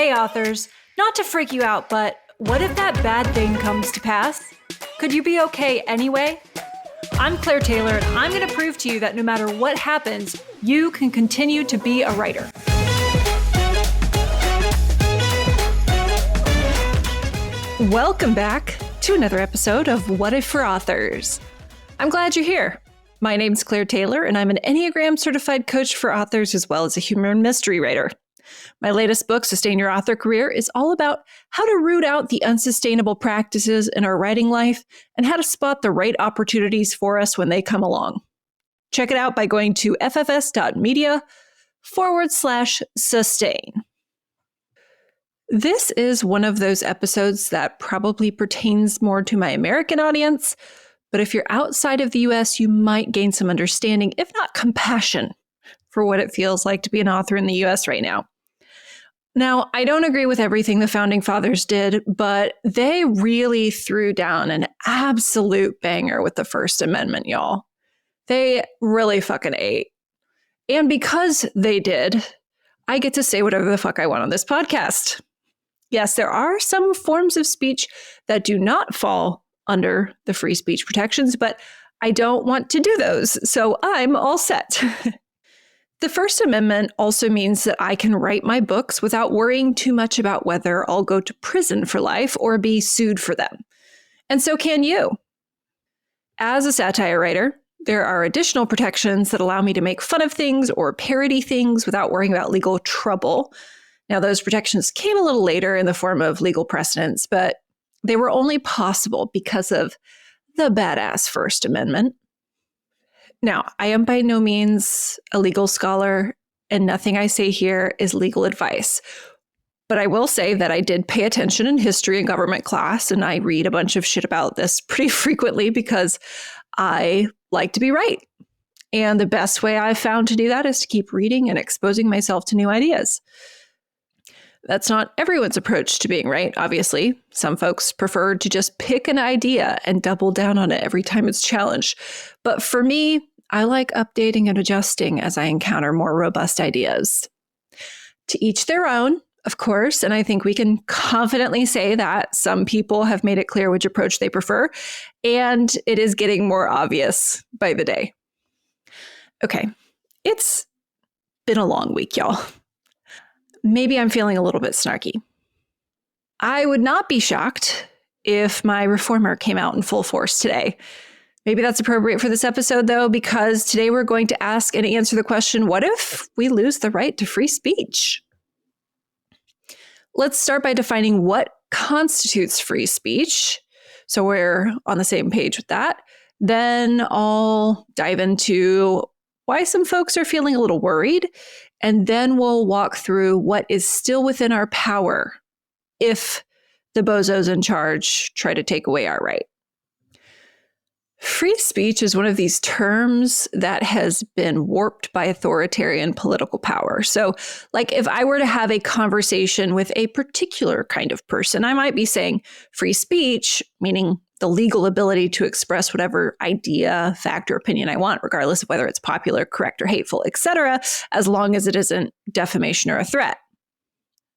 Hey authors, not to freak you out, but what if that bad thing comes to pass? Could you be okay anyway? I'm Claire Taylor, and I'm going to prove to you that no matter what happens, you can continue to be a writer. Welcome back to another episode of What If for Authors. I'm glad you're here. My name's Claire Taylor, and I'm an Enneagram certified coach for authors as well as a humor and mystery writer. My latest book, Sustain Your Author Career, is all about how to root out the unsustainable practices in our writing life and how to spot the right opportunities for us when they come along. Check it out by going to ffs.media/sustain. This is one of those episodes that probably pertains more to my American audience, but if you're outside of the US, you might gain some understanding, if not compassion, for what it feels like to be an author in the US right now. Now, I don't agree with everything the Founding Fathers did, but they really threw down an absolute banger with the First Amendment, y'all. They really fucking ate. And because they did, I get to say whatever the fuck I want on this podcast. Yes, there are some forms of speech that do not fall under the free speech protections, but I don't want to do those, so I'm all set. The First Amendment also means that I can write my books without worrying too much about whether I'll go to prison for life or be sued for them. And so can you. As a satire writer, there are additional protections that allow me to make fun of things or parody things without worrying about legal trouble. Now, those protections came a little later in the form of legal precedents, but they were only possible because of the badass First Amendment. Now, I am by no means a legal scholar, and nothing I say here is legal advice. But I will say that I did pay attention in history and government class, and I read a bunch of shit about this pretty frequently because I like to be right. And the best way I've found to do that is to keep reading and exposing myself to new ideas. That's not everyone's approach to being right, obviously. Some folks prefer to just pick an idea and double down on it every time it's challenged. But for me, I like updating and adjusting as I encounter more robust ideas. To each their own, of course, and I think we can confidently say that some people have made it clear which approach they prefer, and it is getting more obvious by the day. Okay, it's been a long week, y'all. Maybe I'm feeling a little bit snarky. I would not be shocked if my reformer came out in full force today. Maybe that's appropriate for this episode, though, because today we're going to ask and answer the question, what if we lose the right to free speech? Let's start by defining what constitutes free speech, so we're on the same page with that. Then I'll dive into why some folks are feeling a little worried, and then we'll walk through what is still within our power if the bozos in charge try to take away our right. Free speech is one of these terms that has been warped by authoritarian political power. So, like if I were to have a conversation with a particular kind of person, I might be saying free speech, meaning the legal ability to express whatever idea, fact, or opinion I want, regardless of whether it's popular, correct, or hateful, etc., as long as it isn't defamation or a threat.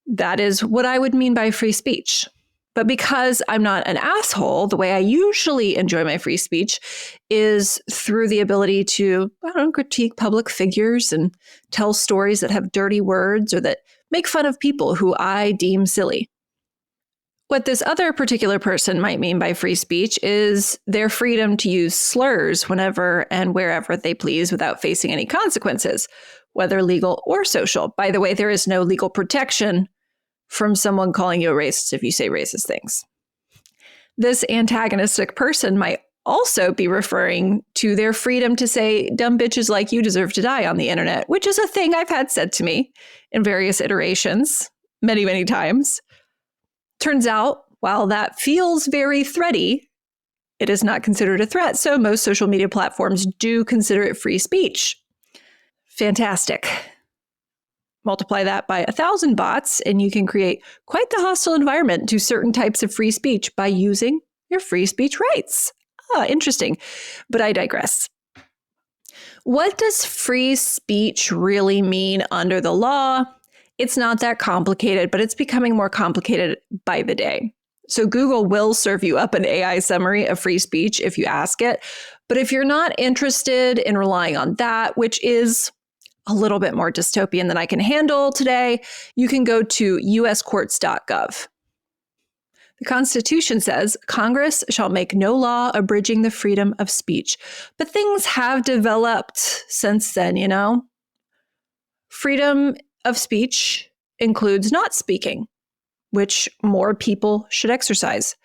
That is what I would mean by free speech. But because I'm not an asshole, the way I usually enjoy my free speech is through the ability to, critique public figures and tell stories that have dirty words or that make fun of people who I deem silly. What this other particular person might mean by free speech is their freedom to use slurs whenever and wherever they please without facing any consequences, whether legal or social. By the way, there is no legal protection from someone calling you a racist if you say racist things. This antagonistic person might also be referring to their freedom to say dumb bitches like you deserve to die on the internet, which is a thing I've had said to me in various iterations, many, many times. Turns out, while that feels very threaty, it is not considered a threat, so most social media platforms do consider it free speech. Fantastic. Multiply that by 1,000 bots, and you can create quite the hostile environment to certain types of free speech by using your free speech rights. Interesting, but I digress. What does free speech really mean under the law It's not that complicated, but it's becoming more complicated by the day. So Google will serve you up an AI summary of free speech if you ask it. But if you're not interested in relying on that, which is a little bit more dystopian than I can handle today, you can go to uscourts.gov. The Constitution says Congress shall make no law abridging the freedom of speech. But things have developed since then, you know? Freedom of speech includes not speaking, which more people should exercise.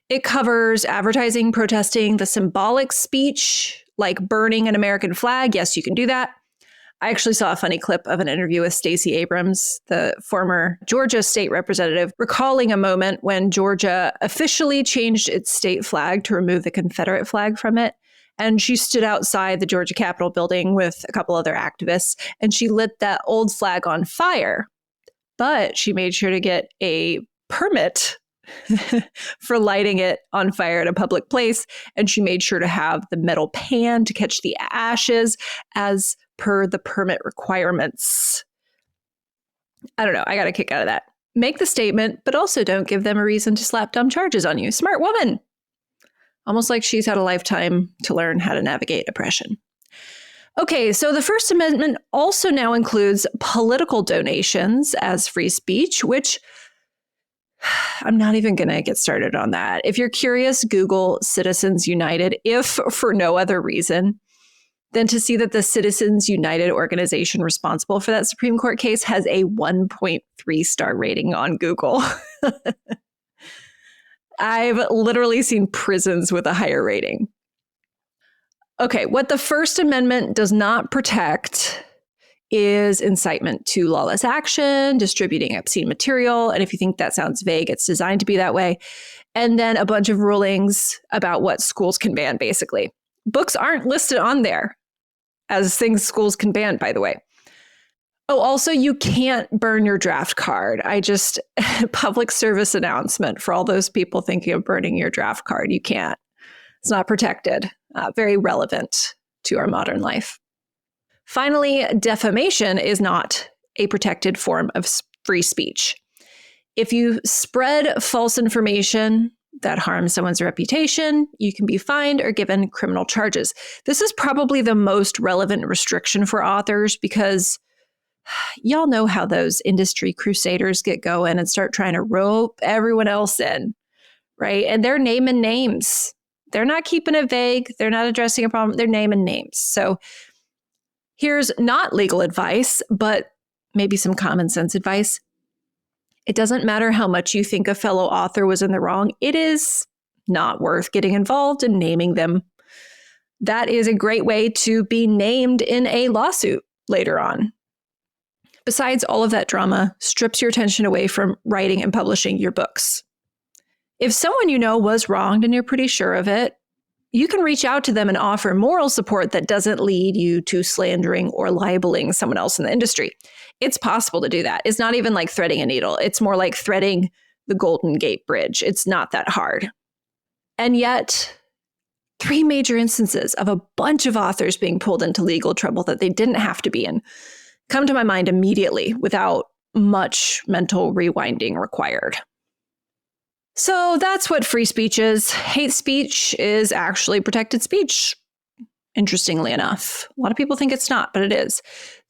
It covers advertising, protesting, the symbolic speech, like burning an American flag. Yes, you can do that. I actually saw a funny clip of an interview with Stacey Abrams, the former Georgia state representative, recalling a moment when Georgia officially changed its state flag to remove the Confederate flag from it. And she stood outside the Georgia Capitol building with a couple other activists, and she lit that old flag on fire. But she made sure to get a permit for lighting it on fire at a public place. And she made sure to have the metal pan to catch the ashes as per the permit requirements. I don't know. I got a kick out of that. Make the statement, but also don't give them a reason to slap dumb charges on you. Smart woman. Almost like she's had a lifetime to learn how to navigate oppression. Okay, so the First Amendment also now includes political donations as free speech, which I'm not even going to get started on that. If you're curious, Google Citizens United, if for no other reason than to see that the Citizens United organization responsible for that Supreme Court case has a 1.3 star rating on Google. I've literally seen prisons with a higher rating. Okay, what the First Amendment does not protect is incitement to lawless action, distributing obscene material. And if you think that sounds vague, it's designed to be that way. And then a bunch of rulings about what schools can ban, basically. Books aren't listed on there as things schools can ban, by the way. Oh, also, you can't burn your draft card. Public service announcement for all those people thinking of burning your draft card. You can't. It's not protected. Very relevant to our modern life. Finally, defamation is not a protected form of free speech. If you spread false information that harms someone's reputation, you can be fined or given criminal charges. This is probably the most relevant restriction for authors because y'all know how those industry crusaders get going and start trying to rope everyone else in, right? And they're naming names. They're not keeping it vague. They're not addressing a problem. They're naming names. So here's not legal advice, but maybe some common sense advice. It doesn't matter how much you think a fellow author was in the wrong. It is not worth getting involved in naming them. That is a great way to be named in a lawsuit later on. Besides, all of that drama strips your attention away from writing and publishing your books. If someone you know was wronged and you're pretty sure of it, you can reach out to them and offer moral support that doesn't lead you to slandering or libeling someone else in the industry. It's possible to do that. It's not even like threading a needle. It's more like threading the Golden Gate Bridge. It's not that hard. And yet, 3 major instances of a bunch of authors being pulled into legal trouble that they didn't have to be in come to my mind immediately without much mental rewinding required. So that's what free speech is. Hate speech is actually protected speech, interestingly enough. A lot of people think it's not, but it is.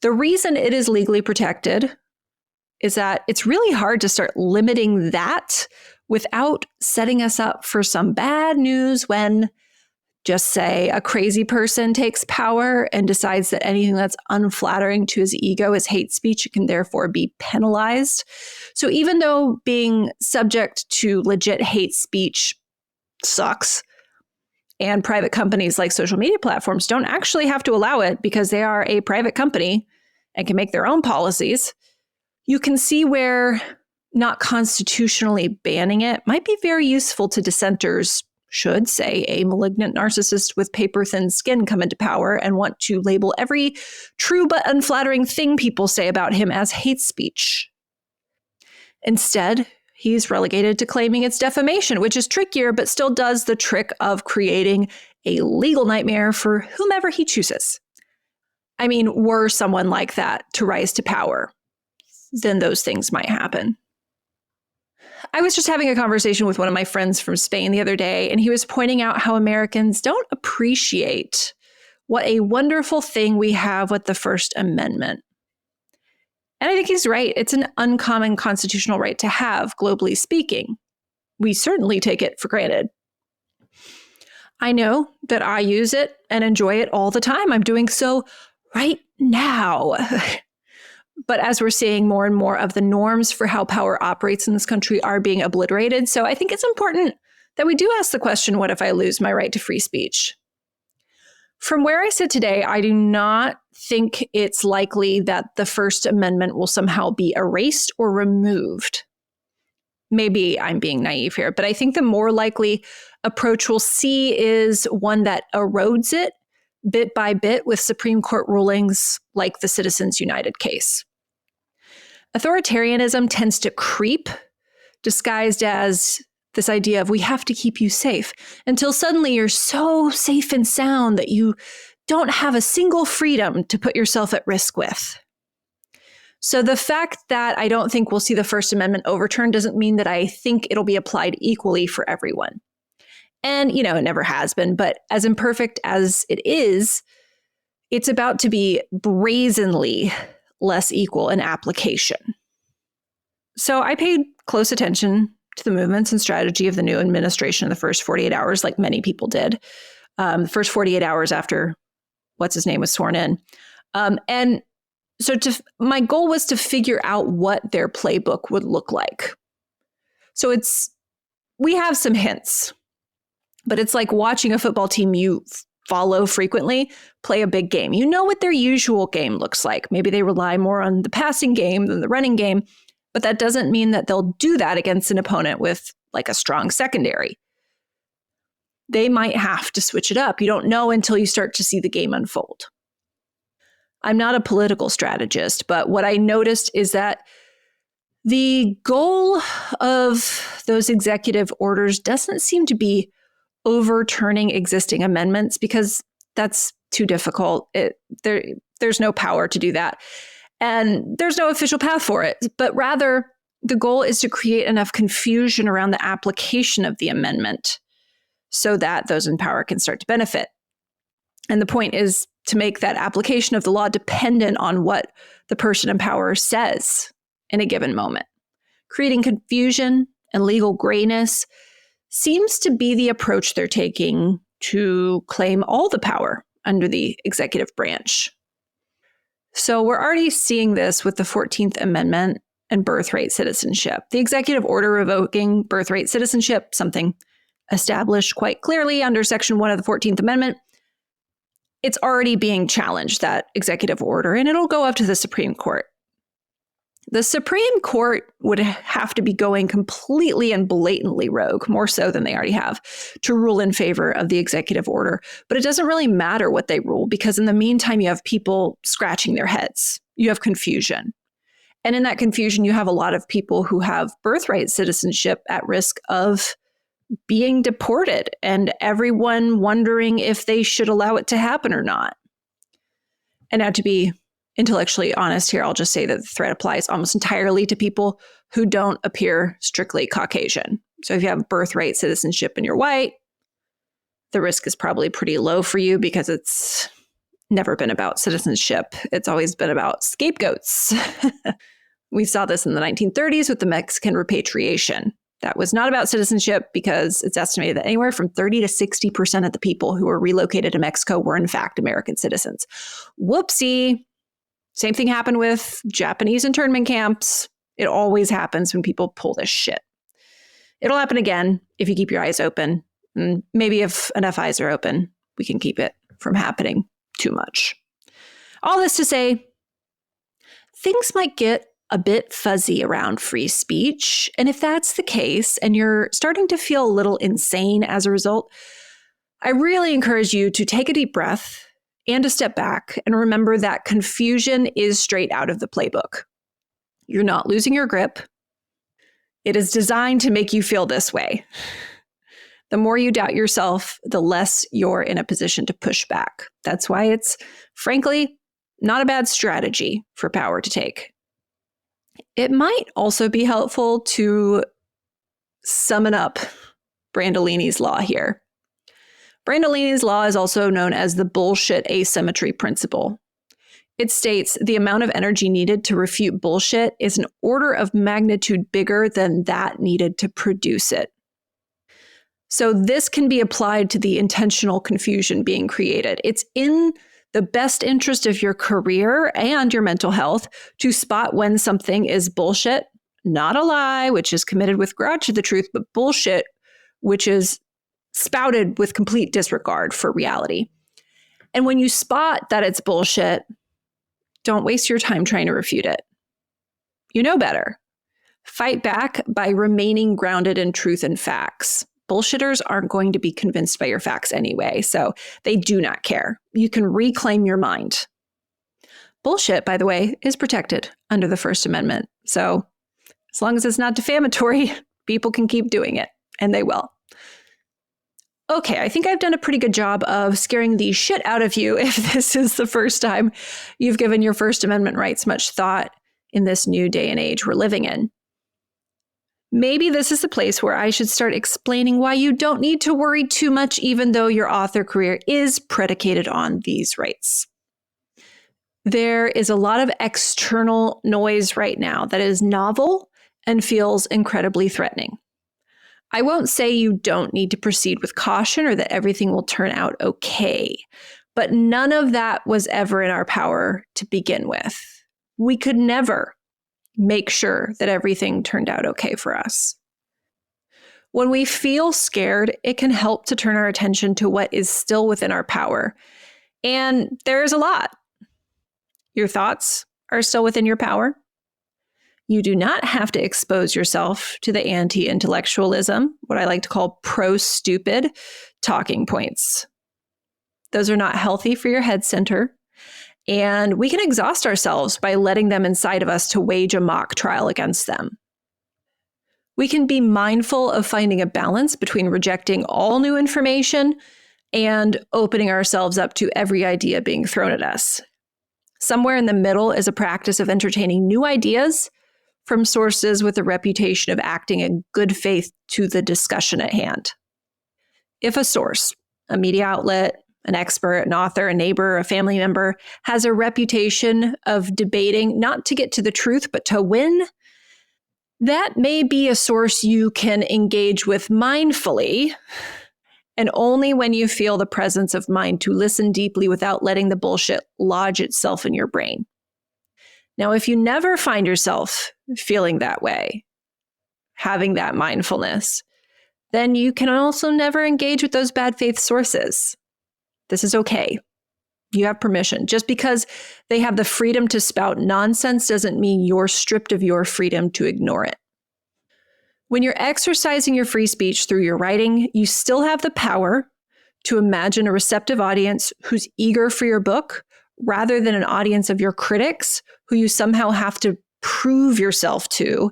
The reason it is legally protected is that it's really hard to start limiting that without setting us up for some bad news when, just say, a crazy person takes power and decides that anything that's unflattering to his ego is hate speech. It can therefore be penalized. So even though being subject to legit hate speech sucks, and private companies like social media platforms don't actually have to allow it because they are a private company and can make their own policies, you can see where not constitutionally banning it might be very useful to dissenters should, say, a malignant narcissist with paper-thin skin come into power and want to label every true but unflattering thing people say about him as hate speech. Instead, he's relegated to claiming it's defamation, which is trickier, but still does the trick of creating a legal nightmare for whomever he chooses. I mean, were someone like that to rise to power, then those things might happen. I was just having a conversation with one of my friends from Spain the other day, and he was pointing out how Americans don't appreciate what a wonderful thing we have with the First Amendment. And I think he's right. It's an uncommon constitutional right to have, globally speaking. We certainly take it for granted. I know that I use it and enjoy it all the time. I'm doing so right now. But as we're seeing, more and more of the norms for how power operates in this country are being obliterated. So I think it's important that we do ask the question, what if I lose my right to free speech? From where I sit today, I do not think it's likely that the First Amendment will somehow be erased or removed. Maybe I'm being naive here, but I think the more likely approach we'll see is one that erodes it bit by bit with Supreme Court rulings like the Citizens United case. Authoritarianism tends to creep, disguised as this idea of we have to keep you safe, until suddenly you're so safe and sound that you don't have a single freedom to put yourself at risk with. So the fact that I don't think we'll see the First Amendment overturned doesn't mean that I think it'll be applied equally for everyone. And, it never has been, but as imperfect as it is, it's about to be brazenly less equal in application. So I paid close attention to the movements and strategy of the new administration in the first 48 hours, like many people did. The first 48 hours after what's-his-name was sworn in. And so my goal was to figure out what their playbook would look like. So we have some hints, but it's like watching a football team you follow frequently play a big game. You know what their usual game looks like. Maybe they rely more on the passing game than the running game, but that doesn't mean that they'll do that against an opponent with like a strong secondary. They might have to switch it up. You don't know until you start to see the game unfold. I'm not a political strategist, but what I noticed is that the goal of those executive orders doesn't seem to be overturning existing amendments, because that's too difficult. There's no power to do that. And there's no official path for it. But rather, the goal is to create enough confusion around the application of the amendment so that those in power can start to benefit. And the point is to make that application of the law dependent on what the person in power says in a given moment. Creating confusion and legal grayness seems to be the approach they're taking to claim all the power under the executive branch. So we're already seeing this with the 14th Amendment and birthright citizenship. The executive order revoking birthright citizenship, something established quite clearly under Section 1 of the 14th Amendment, it's already being challenged, that executive order, and it'll go up to the Supreme Court. The Supreme Court would have to be going completely and blatantly rogue, more so than they already have, to rule in favor of the executive order. But it doesn't really matter what they rule, because in the meantime, you have people scratching their heads. You have confusion. And in that confusion, you have a lot of people who have birthright citizenship at risk of being deported, and everyone wondering if they should allow it to happen or not. And now, to be intellectually honest here, I'll just say that the threat applies almost entirely to people who don't appear strictly Caucasian. So if you have birthright citizenship and you're white, the risk is probably pretty low for you, because it's never been about citizenship. It's always been about scapegoats. We saw this in the 1930s with the Mexican repatriation. That was not about citizenship, because it's estimated that anywhere from 30 to 60% of the people who were relocated to Mexico were in fact American citizens. Whoopsie. Same thing happened with Japanese internment camps. It always happens when people pull this shit. It'll happen again if you keep your eyes open. And maybe if enough eyes are open, we can keep it from happening too much. All this to say, things might get a bit fuzzy around free speech. And if that's the case, and you're starting to feel a little insane as a result, I really encourage you to take a deep breath and to step back and remember that confusion is straight out of the playbook. You're not losing your grip. It is designed to make you feel this way. The more you doubt yourself, the less you're in a position to push back. That's why it's, frankly, not a bad strategy for power to take. It might also be helpful to summon up Brandolini's law here. Brandolini's law is also known as the bullshit asymmetry principle. It states the amount of energy needed to refute bullshit is an order of magnitude bigger than that needed to produce it. So this can be applied to the intentional confusion being created. It's in the best interest of your career and your mental health to spot when something is bullshit, not a lie, which is committed with grudge to the truth, but bullshit, which is spouted with complete disregard for reality. And when you spot that it's bullshit, don't waste your time trying to refute it. You know better. Fight back by remaining grounded in truth and facts. Bullshitters aren't going to be convinced by your facts anyway, so they do not care. You can reclaim your mind. Bullshit, by the way, is protected under the First Amendment. So as long as it's not defamatory, people can keep doing it, and they will. Okay, I think I've done a pretty good job of scaring the shit out of you if this is the first time you've given your First Amendment rights much thought in this new day and age we're living in. Maybe this is the place where I should start explaining why you don't need to worry too much, even though your author career is predicated on these rights. There is a lot of external noise right now that is novel and feels incredibly threatening. I won't say you don't need to proceed with caution or that everything will turn out okay, but none of that was ever in our power to begin with. We could never make sure that everything turned out okay for us. When we feel scared, it can help to turn our attention to what is still within our power. And there's a lot. Your thoughts are still within your power. You do not have to expose yourself to the anti-intellectualism, what I like to call pro-stupid talking points. Those are not healthy for your head center. And we can exhaust ourselves by letting them inside of us to wage a mock trial against them. We can be mindful of finding a balance between rejecting all new information and opening ourselves up to every idea being thrown at us. Somewhere in the middle is a practice of entertaining new ideas from sources with a reputation of acting in good faith to the discussion at hand. If a source, a media outlet, an expert, an author, a neighbor, a family member, has a reputation of debating not to get to the truth, but to win, that may be a source you can engage with mindfully, and only when you feel the presence of mind to listen deeply without letting the bullshit lodge itself in your brain. Now, if you never find yourself feeling that way, having that mindfulness, then you can also never engage with those bad faith sources. This is okay. You have permission. Just because they have the freedom to spout nonsense doesn't mean you're stripped of your freedom to ignore it. When you're exercising your free speech through your writing, you still have the power to imagine a receptive audience who's eager for your book, rather than an audience of your critics who you somehow have to prove yourself to,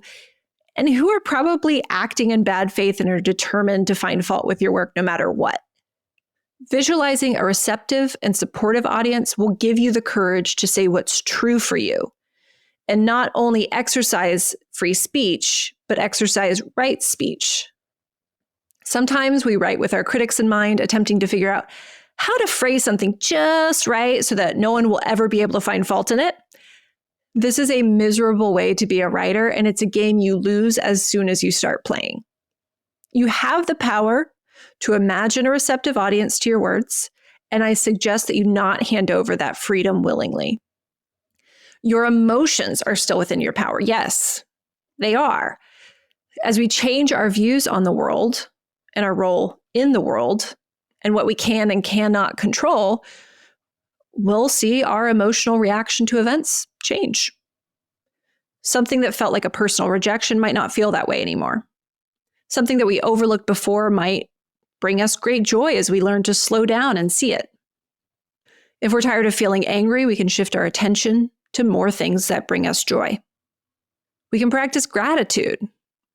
and who are probably acting in bad faith and are determined to find fault with your work no matter what. Visualizing a receptive and supportive audience will give you the courage to say what's true for you, and not only exercise free speech, but exercise right speech. Sometimes we write with our critics in mind, attempting to figure out how to phrase something just right so that no one will ever be able to find fault in it. This is a miserable way to be a writer, and it's a game you lose as soon as you start playing. You have the power to imagine a receptive audience to your words, and I suggest that you not hand over that freedom willingly. Your emotions are still within your power. Yes, they are. As we change our views on the world and our role in the world, and what we can and cannot control, we'll see our emotional reaction to events change. Something that felt like a personal rejection might not feel that way anymore. Something that we overlooked before might bring us great joy as we learn to slow down and see it. If we're tired of feeling angry, we can shift our attention to more things that bring us joy. We can practice gratitude.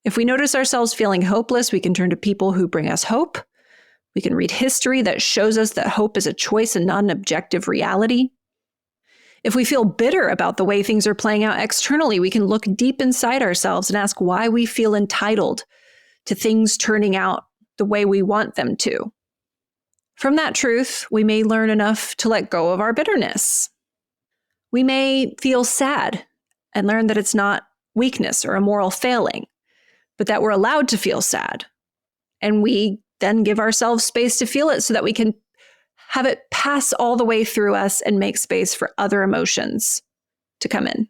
If we notice ourselves feeling hopeless, we can turn to people who bring us hope. We can read history that shows us that hope is a choice and not an objective reality. If we feel bitter about the way things are playing out externally, we can look deep inside ourselves and ask why we feel entitled to things turning out the way we want them to. From that truth, we may learn enough to let go of our bitterness. We may feel sad and learn that it's not weakness or a moral failing, but that we're allowed to feel sad. And we then give ourselves space to feel it so that we can have it pass all the way through us and make space for other emotions to come in.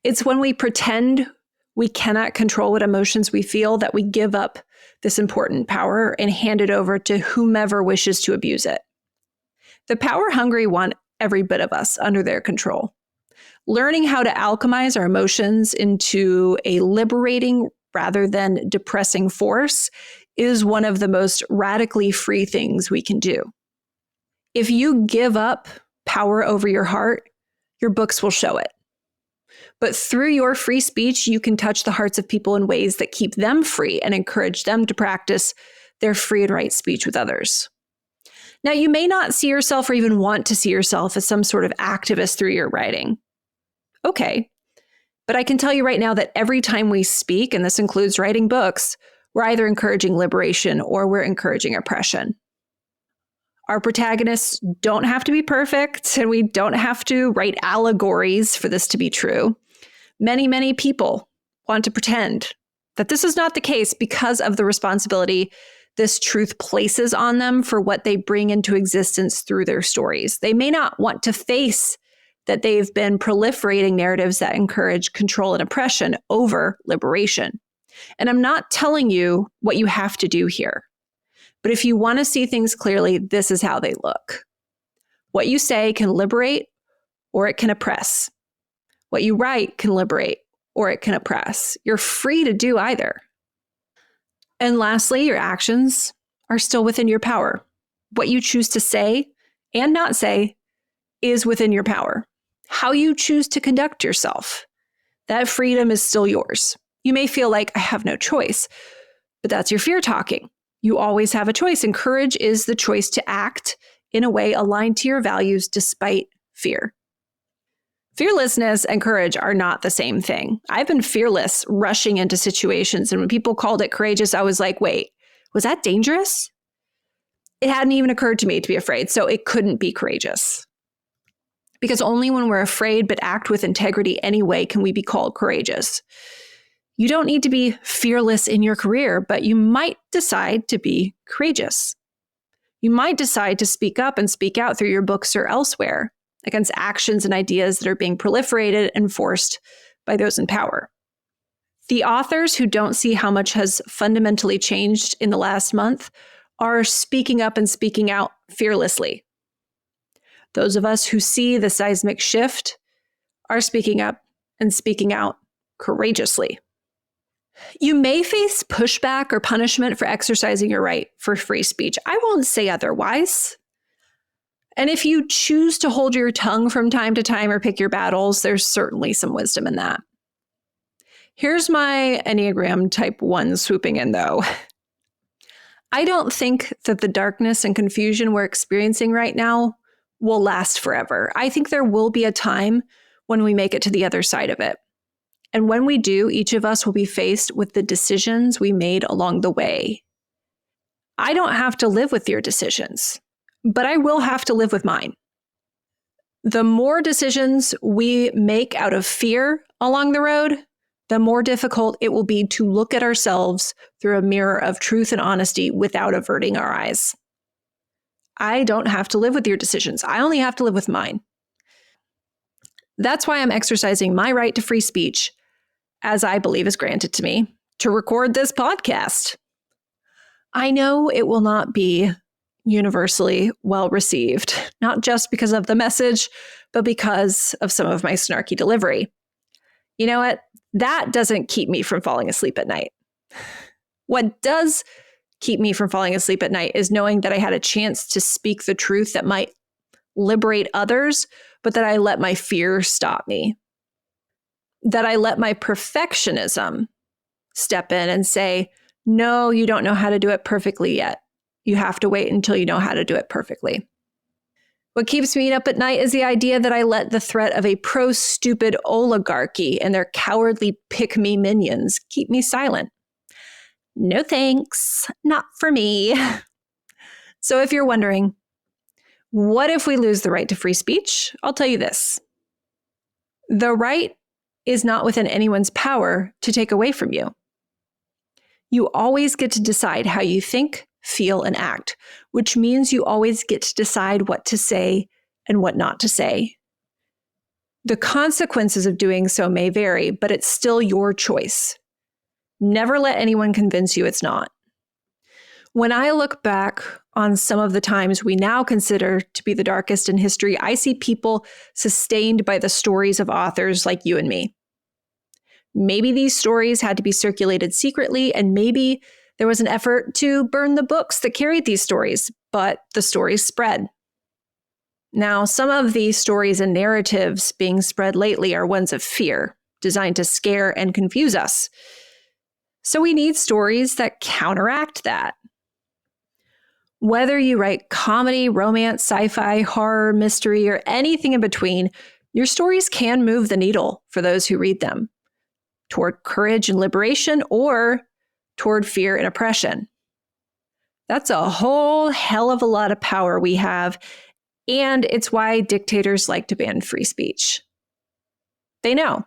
It's when we pretend we cannot control what emotions we feel that we give up this important power and hand it over to whomever wishes to abuse it. The power hungry want every bit of us under their control. Learning how to alchemize our emotions into a liberating rather than depressing force is one of the most radically free things we can do. If you give up power over your heart, your books will show it. But through your free speech, you can touch the hearts of people in ways that keep them free and encourage them to practice their free and right speech with others. Now, you may not see yourself or even want to see yourself as some sort of activist through your writing. Okay, but I can tell you right now that every time we speak, and this includes writing books, we're either encouraging liberation or we're encouraging oppression. Our protagonists don't have to be perfect, and we don't have to write allegories for this to be true. Many, many people want to pretend that this is not the case because of the responsibility this truth places on them for what they bring into existence through their stories. They may not want to face that they've been proliferating narratives that encourage control and oppression over liberation. And I'm not telling you what you have to do here. But if you want to see things clearly, this is how they look. What you say can liberate or it can oppress. What you write can liberate or it can oppress. You're free to do either. And lastly, your actions are still within your power. What you choose to say and not say is within your power. How you choose to conduct yourself, that freedom is still yours. You may feel like I have no choice, but that's your fear talking. You always have a choice, and courage is the choice to act in a way aligned to your values despite fear. Fearlessness and courage are not the same thing. I've been fearless rushing into situations, and when people called it courageous, I was like, wait, was that dangerous? It hadn't even occurred to me to be afraid, so it couldn't be courageous. Because only when we're afraid but act with integrity anyway can we be called courageous. You don't need to be fearless in your career, but you might decide to be courageous. You might decide to speak up and speak out through your books or elsewhere against actions and ideas that are being proliferated and forced by those in power. The authors who don't see how much has fundamentally changed in the last month are speaking up and speaking out fearlessly. Those of us who see the seismic shift are speaking up and speaking out courageously. You may face pushback or punishment for exercising your right for free speech. I won't say otherwise. And if you choose to hold your tongue from time to time or pick your battles, there's certainly some wisdom in that. Here's my Enneagram Type 1 swooping in, though. I don't think that the darkness and confusion we're experiencing right now will last forever. I think there will be a time when we make it to the other side of it. And when we do, each of us will be faced with the decisions we made along the way. I don't have to live with your decisions, but I will have to live with mine. The more decisions we make out of fear along the road, the more difficult it will be to look at ourselves through a mirror of truth and honesty without averting our eyes. I don't have to live with your decisions. I only have to live with mine. That's why I'm exercising my right to free speech, as I believe is granted to me, to record this podcast. I know it will not be universally well received, not just because of the message, but because of some of my snarky delivery. You know what? That doesn't keep me from falling asleep at night. What does keep me from falling asleep at night is knowing that I had a chance to speak the truth that might liberate others, but that I let my fear stop me. That I let my perfectionism step in and say, no, you don't know how to do it perfectly yet. You have to wait until you know how to do it perfectly. What keeps me up at night is the idea that I let the threat of a pro-stupid oligarchy and their cowardly pick-me minions keep me silent. No thanks, not for me. So if you're wondering, what if we lose the right to free speech? I'll tell you this. The right is not within anyone's power to take away from you. You always get to decide how you think, feel, and act, which means you always get to decide what to say and what not to say. The consequences of doing so may vary, but it's still your choice. Never let anyone convince you it's not. When I look back on some of the times we now consider to be the darkest in history, I see people sustained by the stories of authors like you and me. Maybe these stories had to be circulated secretly, and maybe there was an effort to burn the books that carried these stories, but the stories spread. Now, some of these stories and narratives being spread lately are ones of fear, designed to scare and confuse us. So we need stories that counteract that. Whether you write comedy, romance, sci-fi, horror, mystery, or anything in between, your stories can move the needle for those who read them, toward courage and liberation or toward fear and oppression. That's a whole hell of a lot of power we have, and it's why dictators like to ban free speech. They know,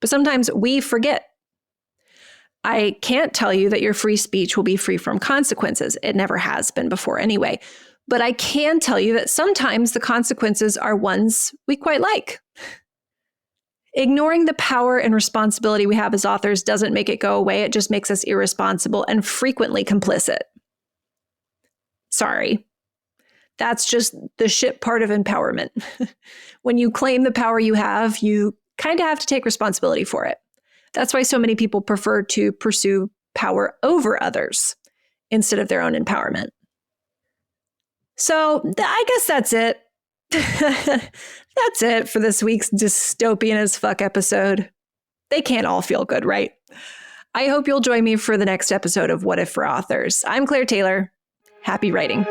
but sometimes we forget. I can't tell you that your free speech will be free from consequences. It never has been before anyway. But I can tell you that sometimes the consequences are ones we quite like. Ignoring the power and responsibility we have as authors doesn't make it go away. It just makes us irresponsible and frequently complicit. Sorry. That's just the shit part of empowerment. When you claim the power you have, you kind of have to take responsibility for it. That's why so many people prefer to pursue power over others instead of their own empowerment. So I guess that's it. That's it for this week's dystopian as fuck episode. They can't all feel good, right? I hope you'll join me for the next episode of What If for Authors. I'm Claire Taylor. Happy writing.